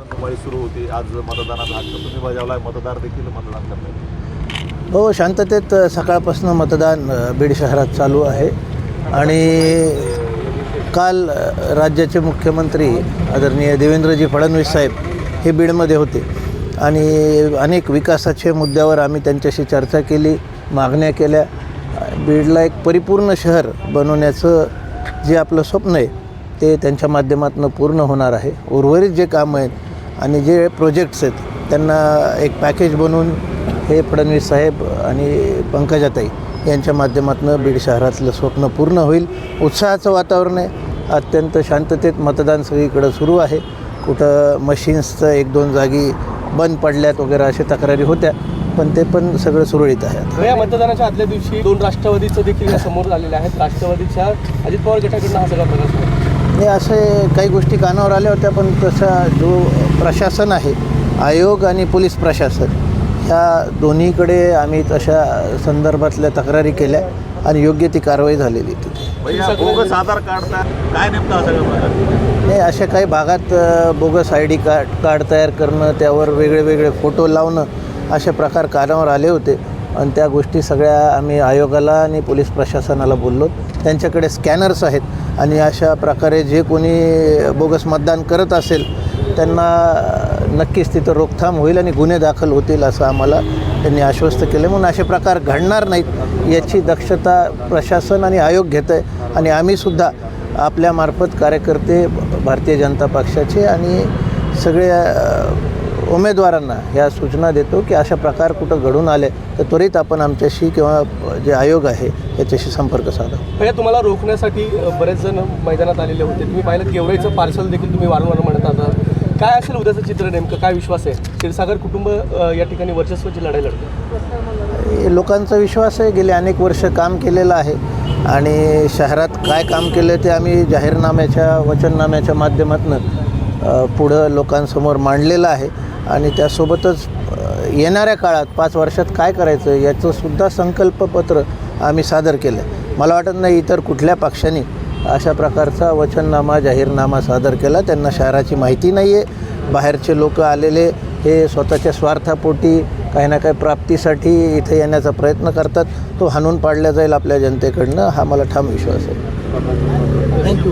रंगमळी सुरू होती. आज मतदानाचा हक्क तुम्ही बजावलाय, मतदार देखील मतदान करतात. हो, शांततेत सकाळपासून मतदान बीड शहरात चालू आहे. आणि काल राज्याचे मुख्यमंत्री आदरणीय देवेंद्रजी फडणवीस साहेब हे बीडमध्ये होते आणि अनेक विकासाच्या मुद्द्यावर आम्ही त्यांच्याशी चर्चा केली, मागण्या केल्या. बीडला एक परिपूर्ण शहर बनवण्याचं जे आपलं स्वप्न आहे ते त्यांच्या माध्यमातून पूर्ण होणार आहे. उर्वरित जे कामं आहेत आणि जे प्रोजेक्ट्स आहेत त्यांना एक पॅकेज बनवून हे फडणवीस साहेब आणि पंकजाताई यांच्या माध्यमातून बीड शहरातलं स्वप्न पूर्ण होईल. उत्साहाचं वातावरण आहे. अत्यंत शांततेत मतदान सगळीकडं सुरू आहे. कुठं मशीन्सचं 1-2 जागी बंद पडल्यात वगैरे अशा तक्रारी होत्या, पण ते पण सगळं सुरळीत आहे. या मतदानाच्या आदल्या दिवशी 2 राष्ट्रवादीचं देखील समोर आलेले आहेत. राष्ट्रवादीच्या अजित पवार गटाकडून हा सगळा प्रकार सुरू. हे असे काही गोष्टी कानावर आल्या होत्या, पण तसा जो प्रशासन आहे, आयोग आणि पोलीस प्रशासन, ह्या दोन्हीकडे आम्ही तशा संदर्भातल्या तक्रारी केल्या आणि योग्य ती कारवाई झालेली तिथे. बोगस आधार कार्ड काय नेमकं हा सगळं प्रकार? नाही, अशा काही भागात बोगस ID कार्ड तयार करणं, त्यावर वेगळे वेगळे फोटो लावणं, अशा प्रकार कानावर आले होते. आणि त्या गोष्टी सगळ्या आम्ही आयोगाला आणि पोलीस प्रशासनाला बोललो. त्यांच्याकडे स्कॅनर्स आहेत आणि अशा प्रकारे जे कोणी बोगस मतदान करत असेल त्यांना नक्कीच तिथं रोकथाम होईल आणि गुन्हे दाखल होतील असं आम्हाला त्यांनी आश्वस्त केलं. म्हणून असे प्रकार घडणार नाहीत याची दक्षता प्रशासन आणि आयोग घेत आहे. आणि आम्हीसुद्धा आपल्यामार्फत कार्यकर्ते भारतीय जनता पक्षाचे आणि सगळ्या उमेदवारांना ह्या सूचना देतो की अशा प्रकार कुठं घडून आले तर त्वरित आपण आमच्याशी किंवा जे आयोग आहे याच्याशी संपर्क साधा. भैया, तुम्हाला रोखण्यासाठी बरेच जण मैदानात आलेले होते. तुम्ही पाहिलं गेवराईचं पार्सल देखील तुम्ही वारंवार म्हणत आहात. काय असेल उद्याचं चित्र नेमकं? काय विश्वास आहे? क्षीरसागर कुटुंब या ठिकाणी वर्चस्वाची लढाई लढतं. लोकांचा विश्वास आहे. गेले अनेक वर्ष काम केलेलं आहे आणि शहरात काय काम केलं ते आम्ही जाहीरनाम्याच्या वचननाम्याच्या माध्यमातून पुढं लोकांसमोर मांडलेलं आहे. आणि त्यासोबतच येणाऱ्या काळात 5 वर्षात काय करायचं याचंसुद्धा संकल्पपत्र आम्ही सादर केलं. मला वाटत नाही इतर कुठल्या पक्षाने अशा प्रकारचा वचननामा जाहीरनामा सादर केला. त्यांना शहराची माहिती नाही आहे. बाहेरचे लोक आलेले हे स्वतःच्या स्वार्थापोटी काही ना काही प्राप्तीसाठी इथे येण्याचा प्रयत्न करतात. तो हाणून पाडला जाईल आपल्या जनतेकडनं, हा मला ठाम विश्वास आहे. थँक्यू.